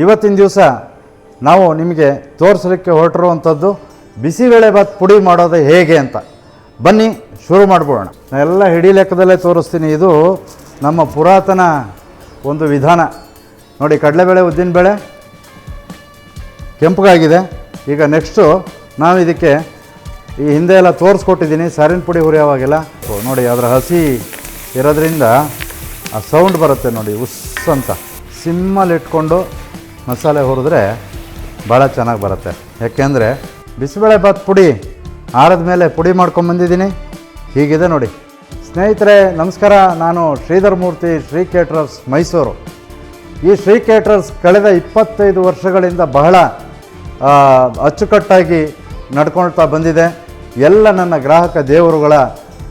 ಇವತ್ತಿನ ದಿವಸ ನಾವು ನಿಮಗೆ ತೋರಿಸಲಿಕ್ಕೆ ಹೊರಟಿರುವಂಥದ್ದು ಬಿಸಿಬೇಳೆಭಾತ್ ಪುಡಿ ಮಾಡೋದು ಹೇಗೆ ಅಂತ. ಬನ್ನಿ ಶುರು ಮಾಡಿಬಿಡೋಣ. ನಾನು ಎಲ್ಲ ಹಿಡಿ ಲೆಕ್ಕದಲ್ಲೇ ತೋರಿಸ್ತೀನಿ. ಇದು ನಮ್ಮ ಪುರಾತನ ಒಂದು ವಿಧಾನ. ನೋಡಿ, ಕಡಲೆಬೇಳೆ ಉದ್ದಿನಬೇಳೆ ಕೆಂಪಗಾಗಿದೆ. ಈಗ ನೆಕ್ಸ್ಟು ನಾವು ಇದಕ್ಕೆ ಈ ಹಿಂದೆ ಎಲ್ಲ ತೋರಿಸ್ಕೊಟ್ಟಿದ್ದೀನಿ ಸಾರಿನ ಪುಡಿ ಹುರಿಯೋವಾಗೆಲ್ಲ. ನೋಡಿ, ಅದರ ಹಸಿ ಇರೋದ್ರಿಂದ ಆ ಸೌಂಡ್ ಬರುತ್ತೆ ನೋಡಿ, ಉಸ್ ಅಂತ. ಸಿಮ್ಮಲ್ಲಿ ಇಟ್ಕೊಂಡು ಮಸಾಲೆ ಹುರಿದ್ರೆ ಭಾಳ ಚೆನ್ನಾಗಿ ಬರುತ್ತೆ. ಯಾಕೆಂದರೆ ಬಿಸಿಬೇಳೆಭಾತ್ ಪುಡಿ ಆರದ ಮೇಲೆ ಪುಡಿ ಮಾಡ್ಕೊಂಬಂದಿದ್ದೀನಿ. ಹೀಗಿದೆ ನೋಡಿ. ಸ್ನೇಹಿತರೆ ನಮಸ್ಕಾರ, ನಾನು ಶ್ರೀಧರ್ ಮೂರ್ತಿ, ಶ್ರೀ ಕೇಟ್ರರ್ಸ್ ಮೈಸೂರು. ಈ ಶ್ರೀ ಕೇಟ್ರರ್ಸ್ ಕಳೆದ 25 ವರ್ಷಗಳಿಂದ ಬಹಳ ಅಚ್ಚುಕಟ್ಟಾಗಿ ನಡ್ಕೊಳ್ತಾ ಬಂದಿದೆ. ಎಲ್ಲ ನನ್ನ ಗ್ರಾಹಕ ದೇವರುಗಳ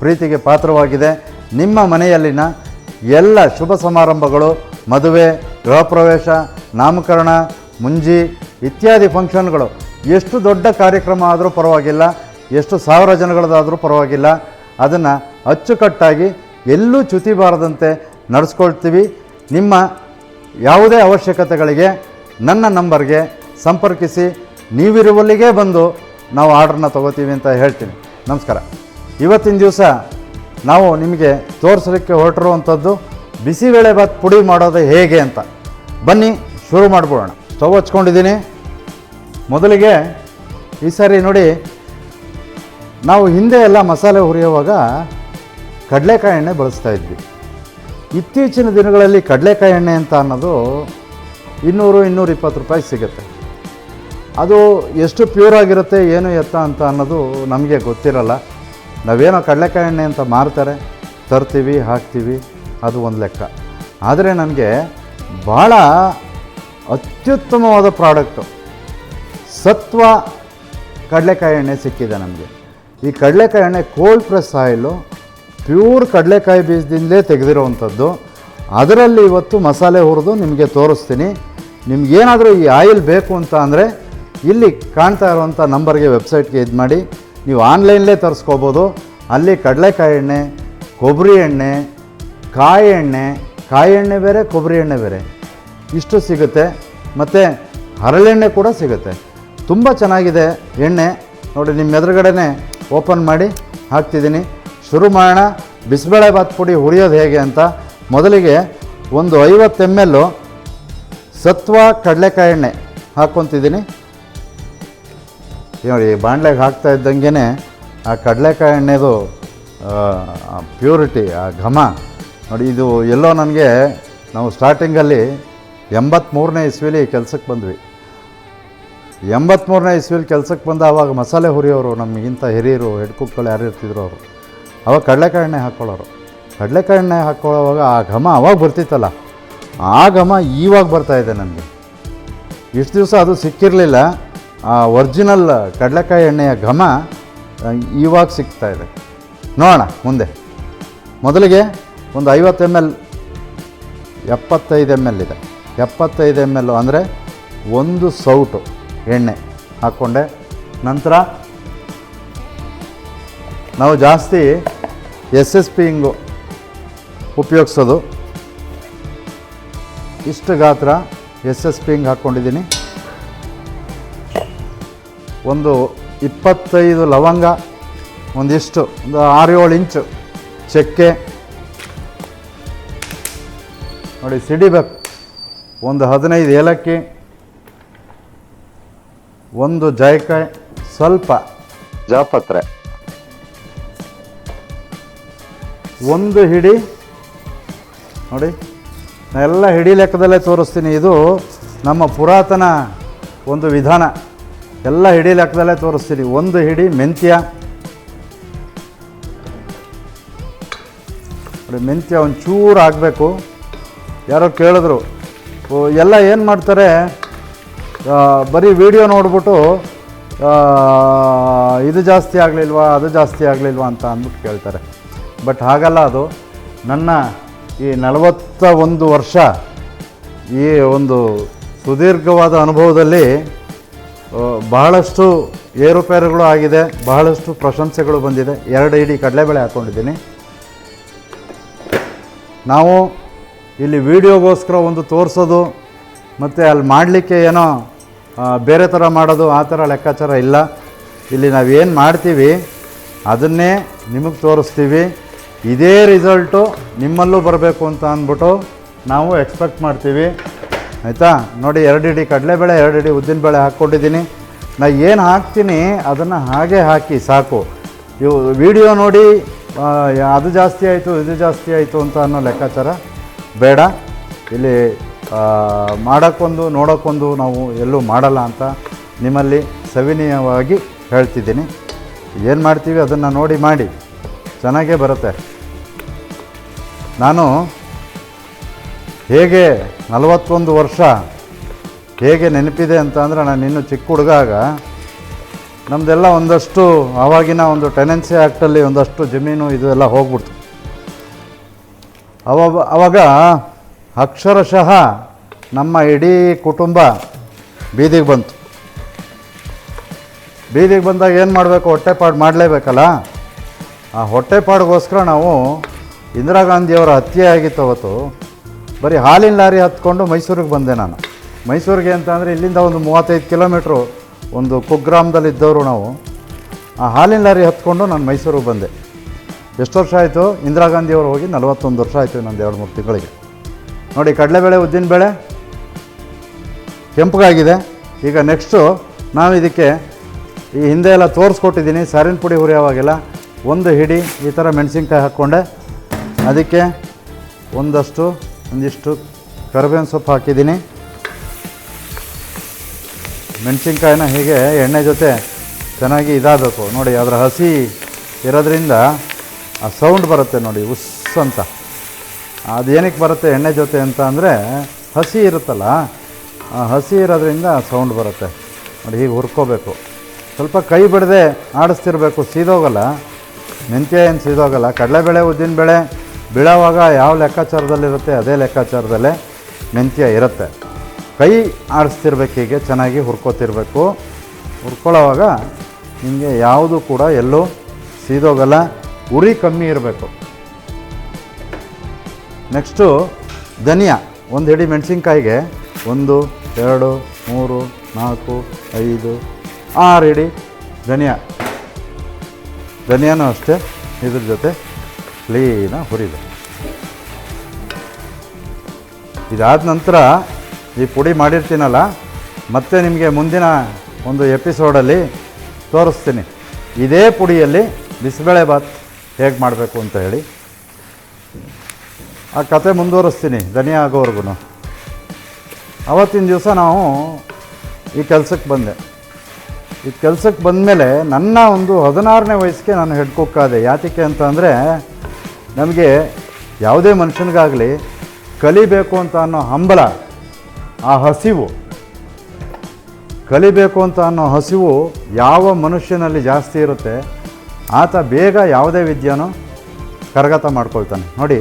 ಪ್ರೀತಿಗೆ ಪಾತ್ರವಾಗಿದೆ. ನಿಮ್ಮ ಮನೆಯಲ್ಲಿನ ಎಲ್ಲ ಶುಭ ಸಮಾರಂಭಗಳು, ಮದುವೆ, ಗೃಹ ಪ್ರವೇಶ, ನಾಮಕರಣ, ಮುಂಜಿ ಇತ್ಯಾದಿ ಫಂಕ್ಷನ್ಗಳು, ಎಷ್ಟು ದೊಡ್ಡ ಕಾರ್ಯಕ್ರಮ ಆದರೂ ಪರವಾಗಿಲ್ಲ, ಎಷ್ಟು ಸಾವಿರ ಜನಗಳದಾದರೂ ಪರವಾಗಿಲ್ಲ, ಅದನ್ನು ಅಚ್ಚುಕಟ್ಟಾಗಿ ಎಲ್ಲೂ ಚ್ಯುತಿ ಬಾರದಂತೆ ನಡೆಸ್ಕೊಳ್ತೀವಿ. ನಿಮ್ಮ ಯಾವುದೇ ಅವಶ್ಯಕತೆಗಳಿಗೆ ನನ್ನ ನಂಬರ್ಗೆ ಸಂಪರ್ಕಿಸಿ. ನೀವಿರುವಲ್ಲಿಗೆ ಬಂದು ನಾವು ಆರ್ಡ್ರನ್ನ ತೊಗೋತೀವಿ ಅಂತ ಹೇಳ್ತೀನಿ. ನಮಸ್ಕಾರ. ಇವತ್ತಿನ ದಿವಸ ನಾವು ನಿಮಗೆ ತೋರಿಸಲಿಕ್ಕೆ ಹೊರಟಿರುವಂಥದ್ದು ಬಿಸಿಬೇಳೆಭಾತ್ ಪುಡಿ ಮಾಡೋದು ಹೇಗೆ ಅಂತ. ಬನ್ನಿ ಶುರು ಮಾಡಿಬಿಡೋಣ. ಸ್ಟವ್ ಹಚ್ಕೊಂಡಿದ್ದೀನಿ. ಮೊದಲಿಗೆ ಈ ಸಾರಿ ನೋಡಿ, ನಾವು ಹಿಂದೆ ಎಲ್ಲ ಮಸಾಲೆ ಹುರಿಯುವಾಗ ಕಡಲೆಕಾಯಿ ಎಣ್ಣೆ ಬಳಸ್ತಾ ಇದ್ವಿ. ಇತ್ತೀಚಿನ ದಿನಗಳಲ್ಲಿ ಕಡಲೆಕಾಯಿ ಎಣ್ಣೆ ಅಂತ ಅನ್ನೋದು 200-220 ರೂಪಾಯಿ ಸಿಗುತ್ತೆ. ಅದು ಎಷ್ಟು ಪ್ಯೂರ್ ಆಗಿರುತ್ತೆ, ಏನು ಎತ್ತ ಅಂತ ಅನ್ನೋದು ನಮಗೆ ಗೊತ್ತಿರಲ್ಲ. ನಾವೇನೋ ಕಡಲೆಕಾಯಿ ಎಣ್ಣೆ ಅಂತ ಮಾರ್ತಾರೆ, ತರ್ತೀವಿ, ಹಾಕ್ತೀವಿ, ಅದು ಒಂದು ಲೆಕ್ಕ. ಆದರೆ ನನಗೆ ಭಾಳ ಅತ್ಯುತ್ತಮವಾದ ಪ್ರಾಡಕ್ಟು ಸತ್ವ ಕಡಲೆಕಾಯಿ ಎಣ್ಣೆ ಸಿಕ್ಕಿದೆ ನಮಗೆ. ಈ ಕಡಲೆಕಾಯಿ ಎಣ್ಣೆ ಕೋಲ್ಡ್ ಪ್ರೆಸ್ ಆಯಿಲು, ಪ್ಯೂರ್ ಕಡಲೆಕಾಯಿ ಬೀಜದಿಂದಲೇ ತೆಗೆದಿರೋವಂಥದ್ದು. ಅದರಲ್ಲಿ ಇವತ್ತು ಮಸಾಲೆ ಹುರಿದು ನಿಮಗೆ ತೋರಿಸ್ತೀನಿ. ನಿಮಗೇನಾದರೂ ಈ ಆಯಿಲ್ ಬೇಕು ಅಂತ ಅಂದರೆ ಇಲ್ಲಿ ಕಾಣ್ತಾ ಇರುವಂಥ ನಂಬರ್ಗೆ ವೆಬ್ಸೈಟ್ಗೆ ಇದು ಮಾಡಿ ನೀವು ಆನ್ಲೈನ್ಲೇ ತರಿಸ್ಕೋಬೋದು. ಅಲ್ಲಿ ಕಡಲೆಕಾಯಿ ಎಣ್ಣೆ, ಕೊಬ್ಬರಿ ಎಣ್ಣೆ, ಕಾಯಿ ಎಣ್ಣೆ ಬೇರೆ, ಕೊಬ್ಬರಿ ಎಣ್ಣೆ ಬೇರೆ, ಇಷ್ಟು ಸಿಗುತ್ತೆ. ಮತ್ತು ಹರಳೆಣ್ಣೆ ಕೂಡ ಸಿಗುತ್ತೆ. ತುಂಬ ಚೆನ್ನಾಗಿದೆ ಎಣ್ಣೆ. ನೋಡಿ, ನಿಮ್ಮ ಎದುರುಗಡೆನೇ ಓಪನ್ ಮಾಡಿ ಹಾಕ್ತಿದ್ದೀನಿ. ಶುರು ಮಾಡೋಣ. ಬಿಸಿಬೇಳೆಭಾತ್ ಪುಡಿ ಹುರಿಯೋದು ಹೇಗೆ ಅಂತ. ಮೊದಲಿಗೆ ಒಂದು 50 ml ಸತ್ವ ಕಡಲೆಕಾಯಿ ಎಣ್ಣೆ ಹಾಕ್ಕೊತಿದ್ದೀನಿ. ನೋಡಿ, ಬಾಣಲೆಗೆ ಹಾಕ್ತಾ ಇದ್ದಂಗೆ ಆ ಕಡಲೆಕಾಯಿ ಎಣ್ಣೆದು ಪ್ಯೂರಿಟಿ, ಆ ಘಮ ನೋಡಿ. ಇದು ಎಲ್ಲೋ ನನಗೆ, ನಾವು ಸ್ಟಾರ್ಟಿಂಗಲ್ಲಿ 83ನೇ ಇಸ್ವಿಲಿ ಕೆಲಸಕ್ಕೆ ಬಂದ್ವಿ. 83ನೇ ಇಸ್ವಿಲಿ ಕೆಲಸಕ್ಕೆ ಬಂದ ಆವಾಗ ಮಸಾಲೆ ಹುರಿಯೋರು, ನಮಗಿಂತ ಹಿರಿಯರು, ಹೆಡ್ ಕುಕ್ಗಳು ಯಾರು ಇರ್ತಿದ್ರು ಅವರು, ಅವಾಗ ಕಡಲೆಕಾಯಿ ಎಣ್ಣೆ ಹಾಕ್ಕೊಳ್ಳೋರು. ಕಡಲೆಕಾಯಿ ಎಣ್ಣೆ ಹಾಕ್ಕೊಳ್ಳೋವಾಗ ಆ ಘಮ ಅವಾಗ ಬರ್ತಿತ್ತಲ್ಲ, ಆ ಘಮ ಇವಾಗ ಬರ್ತಾಯಿದೆ ನನಗೆ. ಇಷ್ಟು ದಿವಸ ಅದು ಸಿಕ್ಕಿರಲಿಲ್ಲ. ಆ ಒರಿಜಿನಲ್ ಕಡಲೆಕಾಯಿ ಎಣ್ಣೆಯ ಘಮ ಇವಾಗ ಸಿಗ್ತಾಯಿದೆ. ನೋಡೋಣ ಮುಂದೆ. ಮೊದಲಿಗೆ ಒಂದು 50 ml, 75 ml ಇದೆ. 75 ml ಅಂದರೆ ಒಂದು ಸೌಟು ಎಣ್ಣೆ ಹಾಕ್ಕೊಂಡೆ. ನಂತರ ನಾವು ಜಾಸ್ತಿ SSP ಹಿಂಗು ಉಪಯೋಗಿಸೋದು. ಇಷ್ಟು ಗಾತ್ರ SSP ಹಿಂಗೆ ಹಾಕ್ಕೊಂಡಿದ್ದೀನಿ. ಒಂದು 25 ಲವಂಗ, ಒಂದಿಷ್ಟು, ಒಂದು 6-7 ಇಂಚು ಚಕ್ಕೆ ನೋಡಿ ಸಿಡಿಬೇಕು. ಒಂದು 15 ಏಲಕ್ಕಿ, ಒಂದು ಜಾಯಿಕಾಯಿ, ಸ್ವಲ್ಪ ಜಾಪತ್ರೆ, ಒಂದು ಹಿಡಿ. ನೋಡಿ, ನಾನು ಎಲ್ಲ ಹಿಡಿ ಲೆಕ್ಕದಲ್ಲೇ ತೋರಿಸ್ತೀನಿ. ಇದು ನಮ್ಮ ಪುರಾತನ ಒಂದು ವಿಧಾನ. ಎಲ್ಲ ಹಿಡಿ ಲೆಕ್ಕದಲ್ಲೇ ತೋರಿಸ್ತೀನಿ. ಒಂದು ಹಿಡಿ ಮೆಂತ್ಯ. ನೋಡಿ, ಮೆಂತ್ಯ ಒಂಚೂರು ಆಗಬೇಕು. ಯಾರೋ ಕೇಳಿದ್ರು, ಎಲ್ಲ ಏನು ಮಾಡ್ತಾರೆ, ಬರೀ ವಿಡಿಯೋ ನೋಡ್ಬಿಟ್ಟು ಇದು ಜಾಸ್ತಿ ಆಗಲಿಲ್ವಾ, ಅದು ಜಾಸ್ತಿ ಆಗಲಿಲ್ವಾ ಅಂತ ಅಂದ್ಬಿಟ್ಟು ಕೇಳ್ತಾರೆ. ಬಟ್ ಹಾಗಲ್ಲ. ಅದು ನನ್ನ ಈ 41 ವರ್ಷ ಈ ಒಂದು ಸುದೀರ್ಘವಾದ ಅನುಭವದಲ್ಲಿ ಬಹಳಷ್ಟು ಏರುಪೇರುಗಳು ಆಗಿದೆ, ಬಹಳಷ್ಟು ಪ್ರಶಂಸೆಗಳು ಬಂದಿದೆ. 2 ಹಿಡಿ ಕಡಲೆಬೇಳೆ ಹಾಕ್ಕೊಂಡಿದ್ದೀನಿ. ನಾವು ಇಲ್ಲಿ ವಿಡಿಯೋಗೋಸ್ಕರ ಒಂದು ತೋರಿಸೋದು, ಮತ್ತು ಅಲ್ಲಿ ಮಾಡಲಿಕ್ಕೆ ಏನೋ ಬೇರೆ ಥರ ಮಾಡೋದು ಆ ಥರ ಲೆಕ್ಕಾಚಾರ ಇಲ್ಲ. ಇಲ್ಲಿ ನಾವೇನು ಮಾಡ್ತೀವಿ ಅದನ್ನೇ ನಿಮಗೆ ತೋರಿಸ್ತೀವಿ. ಇದೇ ರಿಸಲ್ಟು ನಿಮ್ಮಲ್ಲೂ ಬರಬೇಕು ಅಂತ ಅಂದ್ಬಿಟ್ಟು ನಾವು ಎಕ್ಸ್ಪೆಕ್ಟ್ ಮಾಡ್ತೀವಿ. ಆಯಿತಾ? ನೋಡಿ, 2 ಹಿಡಿ ಕಡಲೆಬೇಳೆ, 2 ಹಿಡಿ ಉದ್ದಿನಬೇಳೆ ಹಾಕ್ಕೊಂಡಿದ್ದೀನಿ. ನಾನು ಏನು ಹಾಕ್ತೀನಿ ಅದನ್ನು ಹಾಗೆ ಹಾಕಿ ಸಾಕು. ಇವು ವಿಡಿಯೋ ನೋಡಿ ಅದು ಜಾಸ್ತಿ ಆಯಿತು ಇದು ಜಾಸ್ತಿ ಆಯಿತು ಅಂತ ಅನ್ನೋ ಲೆಕ್ಕಾಚಾರ ಬೇಡ. ಇಲ್ಲಿ ಮಾಡೋಕ್ಕೊಂದು ನೋಡೋಕ್ಕೊಂದು ನಾವು ಎಲ್ಲೂ ಮಾಡಲ್ಲ ಅಂತ ನಿಮ್ಮಲ್ಲಿ ಸವಿನಯವಾಗಿ ಹೇಳ್ತಿದ್ದೀನಿ. ಏನು ಮಾಡ್ತೀವಿ ಅದನ್ನು ನೋಡಿ ಮಾಡಿ, ಚೆನ್ನಾಗೇ ಬರುತ್ತೆ. ನಾನು ಹೇಗೆ 41 ವರ್ಷ ಹೇಗೆ ನೆನಪಿದೆ ಅಂತ ಅಂದರೆ, ನಾನು ಇನ್ನೂ ಚಿಕ್ಕ ಹುಡುಗಾಗ ನಮ್ಮದೆಲ್ಲ ಒಂದಷ್ಟು ಆವಾಗಿನ ಒಂದು ಟೆನೆನ್ಸಿ ಆ್ಯಕ್ಟಲ್ಲಿ ಒಂದಷ್ಟು ಜಮೀನು ಇದು ಎಲ್ಲ ಹೋಗ್ಬಿಡ್ತು. ಆವಾಗ ಅಕ್ಷರಶಃ ನಮ್ಮ ಇಡೀ ಕುಟುಂಬ ಬೀದಿಗೆ ಬಂತು. ಬೀದಿಗೆ ಬಂದಾಗ ಏನು ಮಾಡಬೇಕು? ಹೊಟ್ಟೆಪಾಡು ಮಾಡಲೇಬೇಕಲ್ಲ. ಆ ಹೊಟ್ಟೆಪಾಡಿಗೋಸ್ಕರ ನಾವು ಇಂದಿರಾ ಗಾಂಧಿಯವರ ಹತ್ಯೆ ಆಗಿತ್ತು ಅವತ್ತು. ಬರೀ ಹಾಲಿನ ಲಾರಿ ಹತ್ಕೊಂಡು ಮೈಸೂರಿಗೆ ಬಂದೆ ನಾನು. ಮೈಸೂರಿಗೆ ಅಂತ ಅಂದರೆ ಇಲ್ಲಿಂದ ಒಂದು 35 ಕಿಲೋಮೀಟ್ರು, ಒಂದು ಕುಗ್ರಾಮದಲ್ಲಿದ್ದವರು ನಾವು. ಆ ಹಾಲಿನ ಲಾರಿ ಹತ್ಕೊಂಡು ನಾನು ಮೈಸೂರಿಗೆ ಬಂದೆ. ಎಷ್ಟು ವರ್ಷ ಆಯಿತು? ಇಂದಿರಾ ಗಾಂಧಿಯವರು ಹೋಗಿ 41 ವರ್ಷ ಆಯಿತು ಇನ್ನೊಂದು 2-3 ತಿಂಗಳಿಗೆ. ನೋಡಿ, ಕಡಲೆಬೇಳೆ ಉದ್ದಿನಬೇಳೆ ಕೆಂಪಗಾಗಿದೆ. ಈಗ ನೆಕ್ಸ್ಟು ನಾವು ಇದಕ್ಕೆ ಈ ಹಿಂದೆ ಎಲ್ಲ ತೋರಿಸ್ಕೊಟ್ಟಿದ್ದೀನಿ ಸಾರಿನ ಪುಡಿ ಹುರಿಯೋವಾಗೆಲ್ಲ. 1 ಹಿಡಿ ಈ ಥರ ಮೆಣಸಿನ್ಕಾಯಿ ಹಾಕ್ಕೊಂಡೆ. ಅದಕ್ಕೆ ಒಂದಿಷ್ಟು ಕರಿಬೇವಿನ ಸೊಪ್ಪು ಹಾಕಿದ್ದೀನಿ. ಮೆಣಸಿನ್ಕಾಯಿನ ಹೀಗೆ ಎಣ್ಣೆ ಜೊತೆ ಚೆನ್ನಾಗಿ ಇದಾಗಬೇಕು. ನೋಡಿ, ಅದರ ಹಸಿ ಇರೋದ್ರಿಂದ ಆ ಸೌಂಡ್ ಬರುತ್ತೆ ನೋಡಿ, ಉಸ್ ಅಂತ. ಅದೇನಕ್ಕೆ ಬರುತ್ತೆ ಎಣ್ಣೆ ಜೊತೆ ಅಂತ ಅಂದರೆ, ಹಸಿ ಇರುತ್ತಲ್ಲ, ಆ ಹಸಿ ಇರೋದ್ರಿಂದ ಸೌಂಡ್ ಬರುತ್ತೆ ನೋಡಿ. ಹೀಗೆ ಹುರ್ಕೋಬೇಕು. ಸ್ವಲ್ಪ ಕೈ ಬಿಡದೆ ಆಡಿಸ್ತಿರ್ಬೇಕು, ಸೀದೋಗಲ್ಲ. ಮೆಂತ್ಯ ಏನು ಸೀದೋಗಲ್ಲ. ಕಡಲೆಬೇಳೆ ಉದ್ದಿನಬೇಳೆ ಬೀಳೋವಾಗ ಯಾವ ಲೆಕ್ಕಾಚಾರದಲ್ಲಿರುತ್ತೆ ಅದೇ ಲೆಕ್ಕಾಚಾರದಲ್ಲೇ ಮೆಂತ್ಯ ಇರುತ್ತೆ. ಕೈ ಆಡಿಸ್ತಿರ್ಬೇಕು, ಹೀಗೆ ಚೆನ್ನಾಗಿ ಹುರ್ಕೋತಿರ್ಬೇಕು. ಹುರ್ಕೊಳ್ಳೋವಾಗ ನಿಮಗೆ ಯಾವುದು ಕೂಡ ಎಲ್ಲೂ ಸೀದೋಗಲ್ಲ. ಉರಿ ಕಮ್ಮಿ ಇರಬೇಕು. ನೆಕ್ಸ್ಟು ಧನಿಯಾ. 1 ಹಿಡಿ ಮೆಣಸಿನ್ಕಾಯಿಗೆ 1, 2, 3, 4, 5, 6 ಹಿಡಿ ಧನಿಯಾನೂ ಅಷ್ಟೇ ಇದ್ರ ಜೊತೆ ಕ್ಲೀನಾಗಿ ಹುರಿಬೇಕು. ಇದಾದ ನಂತರ ಈ ಪುಡಿ ಮಾಡಿರ್ತೀನಲ್ಲ, ಮತ್ತೆ ನಿಮಗೆ ಮುಂದಿನ ಒಂದು ಎಪಿಸೋಡಲ್ಲಿ ತೋರಿಸ್ತೀನಿ ಇದೇ ಪುಡಿಯಲ್ಲಿ ಬಿಸಿಬೇಳೆ ಬಾತ್ ಹೇಗೆ ಮಾಡಬೇಕು ಅಂತ ಹೇಳಿ. ಆ ಕತೆ ಮುಂದುವರಿಸ್ತೀನಿ ಧನಿಯಾ ಆಗೋವರೆಗೂ. ಆವತ್ತಿನ ದಿವಸ ನಾವು ಈ ಕೆಲಸಕ್ಕೆ ಬಂದೆ. ಈ ಕೆಲಸಕ್ಕೆ ಬಂದಮೇಲೆ ನನ್ನ ಒಂದು 16ನೇ ವಯಸ್ಸಿಗೆ ನಾನು ಹೆಡ್ ಕುಕ್ ಆದೆ. ಯಾತಕ್ಕೆ ಅಂತ ಅಂದರೆ, ನಮಗೆ ಯಾವುದೇ ಮನುಷ್ಯನಿಗಾಗಲಿ ಕಲಿಬೇಕು ಅಂತ ಅನ್ನೋ ಹಂಬಲ, ಆ ಹಸಿವು, ಕಲಿಬೇಕು ಅಂತ ಅನ್ನೋ ಹಸಿವು ಯಾವ ಮನುಷ್ಯನಲ್ಲಿ ಜಾಸ್ತಿ ಇರುತ್ತೆ ಆತ ಬೇಗ ಯಾವುದೇ ವಿದ್ಯೆನೂ ಕರಗತ ಮಾಡ್ಕೊಳ್ತಾನೆ. ನೋಡಿ,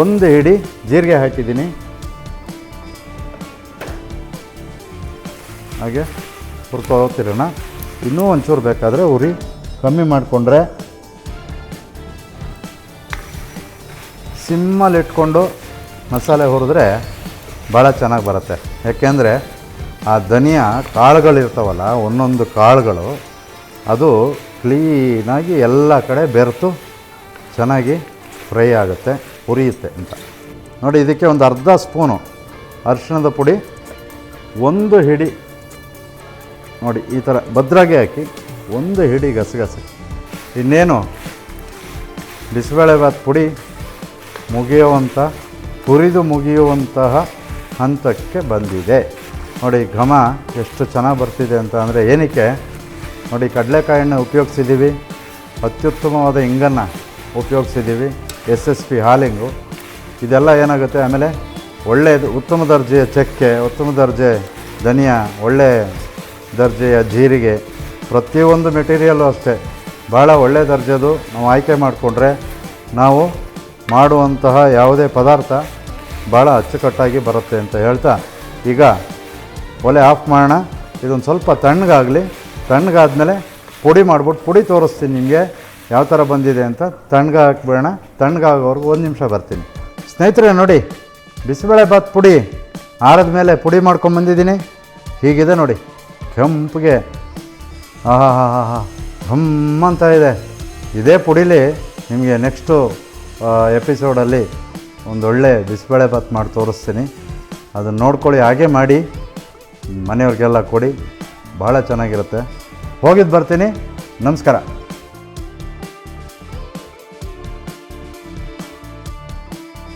1 ಹಿಡಿ ಜೀರಿಗೆ ಹಾಕಿದ್ದೀನಿ. ಹಾಗೆ ಹುರ್ಕೋತಿರೋಣ. ಇನ್ನೂ ಒಂಚೂರು ಬೇಕಾದರೆ ಉರಿ ಕಮ್ಮಿ ಮಾಡಿಕೊಂಡ್ರೆ, ಸಿಮ್ಮಲ್ಲಿಟ್ಕೊಂಡು ಮಸಾಲೆ ಹುರಿದ್ರೆ ಭಾಳ ಚೆನ್ನಾಗಿ ಬರುತ್ತೆ. ಯಾಕೆಂದರೆ ಆ ಧನಿಯಾ ಕಾಳುಗಳಿರ್ತಾವಲ್ಲ, ಒಂದೊಂದು ಕಾಳುಗಳು ಅದು ಕ್ಲೀನಾಗಿ ಎಲ್ಲ ಕಡೆ ಬೆರೆತು ಚೆನ್ನಾಗಿ ಫ್ರೈ ಆಗುತ್ತೆ, ಹುರಿಯುತ್ತೆ ಅಂತ. ನೋಡಿ, ಇದಕ್ಕೆ ಒಂದು ಅರ್ಧ ಸ್ಪೂನು ಅರಿಶಿಣದ ಪುಡಿ, 1 ಹಿಡಿ ನೋಡಿ ಈ ಥರ ಭದ್ರಾಗಿ ಹಾಕಿ 1 ಹಿಡಿ ಗಸಗಸೆ. ಇನ್ನೇನು ಬಿಸಿಬೇಳೆಭಾತ್ ಪುಡಿ ಹುರಿದು ಮುಗಿಯುವಂತಹ ಹಂತಕ್ಕೆ ಬಂದಿದೆ. ನೋಡಿ, ಘಮ ಎಷ್ಟು ಚೆನ್ನಾಗಿ ಬರ್ತಿದೆ ಅಂತ ಅಂದರೆ ಏನಕ್ಕೆ ನೋಡಿ, ಕಡಲೆಕಾಯನ್ನು ಉಪಯೋಗಿಸಿದ್ದೀವಿ, ಅತ್ಯುತ್ತಮವಾದ ಇಂಗನ್ನು ಉಪಯೋಗಿಸಿದ್ದೀವಿ, SSP ಹಾಲಿಂಗು. ಇದೆಲ್ಲ ಏನಾಗುತ್ತೆ, ಆಮೇಲೆ ಒಳ್ಳೆಯದು ಉತ್ತಮ ದರ್ಜೆಯ ಚಕ್ಕೆ, ಉತ್ತಮ ದರ್ಜೆ ಧನಿಯಾ, ಒಳ್ಳೆ ದರ್ಜೆಯ ಜೀರಿಗೆ, ಪ್ರತಿಯೊಂದು ಮೆಟೀರಿಯಲ್ಲು ಅಷ್ಟೇ ಭಾಳ ಒಳ್ಳೆ ದರ್ಜೆದು ನಾವು ಆಯ್ಕೆ ಮಾಡಿಕೊಂಡ್ರೆ ನಾವು ಮಾಡುವಂತಹ ಯಾವುದೇ ಪದಾರ್ಥ ಭಾಳ ಅಚ್ಚುಕಟ್ಟಾಗಿ ಬರುತ್ತೆ ಅಂತ ಹೇಳ್ತಾ, ಈಗ ಒಲೆ ಆಫ್ ಮಾಡೋಣ. ಇದೊಂದು ಸ್ವಲ್ಪ ತಣ್ಣಗಾಗಲಿ. ತಣ್ಣಗಾದ್ಮೇಲೆ ಪುಡಿ ಮಾಡಿಬಿಟ್ಟು ಪುಡಿ ತೋರಿಸ್ತೀನಿ ನಿಮಗೆ ಯಾವ ಥರ ಬಂದಿದೆ ಅಂತ. ತಣ್ಣಗಾಕ್ಬೇಡ, ತಣ್ಣಗಾಗೋವರೆಗೂ 1 ನಿಮಿಷ ಬರ್ತೀನಿ. ಸ್ನೇಹಿತರೆ, ನೋಡಿ, ಬಿಸಿಬೇಳೆಭಾತ್ ಪುಡಿ ಆರದ ಮೇಲೆ ಪುಡಿ ಮಾಡ್ಕೊಂಬಂದಿದ್ದೀನಿ. ಹೀಗಿದೆ ನೋಡಿ, ಕೆಂಪಿಗೆ ಆಹಾ ಹಾ ಹಾ ಹಾ ಘಮ್ ಅಂತ ಇದೆ. ಇದೇ ಪುಡಿಲಿ ನಿಮಗೆ ನೆಕ್ಸ್ಟು ಎಪಿಸೋಡಲ್ಲಿ ಒಂದೊಳ್ಳೆ ಬಿಸಿಬೇಳೆಭಾತ್ ಮಾಡಿ ತೋರಿಸ್ತೀನಿ. ಅದನ್ನು ನೋಡ್ಕೊಳ್ಳಿ, ಹಾಗೆ ಮಾಡಿ ಮನೆಯವ್ರಿಗೆಲ್ಲ ಕೊಡಿ, ಭಾಳ ಚೆನ್ನಾಗಿರುತ್ತೆ. ಹೋಗಿದ್ದು ಬರ್ತೀನಿ. ನಮಸ್ಕಾರ.